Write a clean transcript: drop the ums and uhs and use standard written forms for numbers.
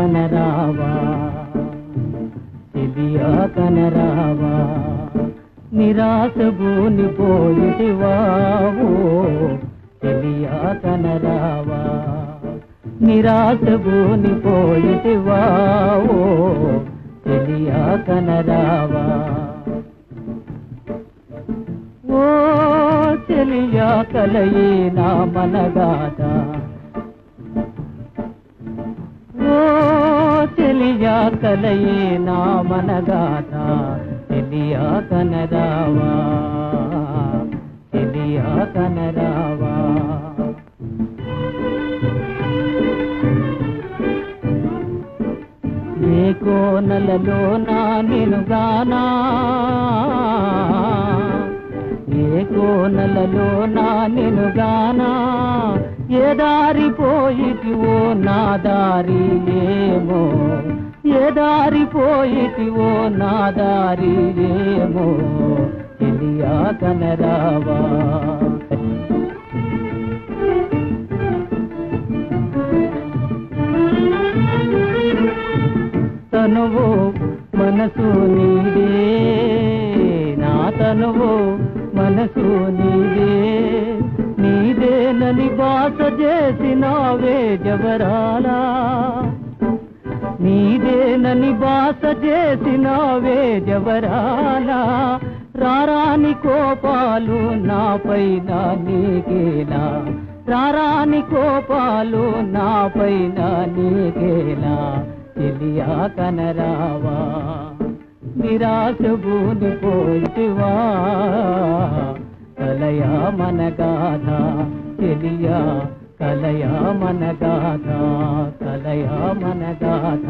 కనరావా చెలియా కనరావా నిరాశ భూని పోయిటివావో చెలియా కనరావా నిరాశ భూని పోయిటివావో చెలియా కనరావా ఓ చెలియా కలయి నా మనగాథ ఓ చెలియా కలయి నా మనగాథ చెలియా కనరావా చెలియా కనరావా ఏ కోనలలో నా నినుగానా ఏ కోనలలో నా నినుగానా ఏ దారి పోయిటివో నా దారి ఏమో ఏ దారి పోయిటివో నా దారి ఏమో చెలియా కనరావా తనువు మనసు నీదే నా తనువు మనసు నీదే నీదేనని బాస చేసినావే జవరాలా నీదేనని బాస చేసినావే జవరాలా రారాని కోపాలు నాపైన నీకేలా రారాని కోపాలు నాపైన నీకేలా చెలియా కనరావా నిరాశ భూని పోయిటివా కలయా మనగాథ చెలియా కలయా మనగాథ కలయా మనగాథ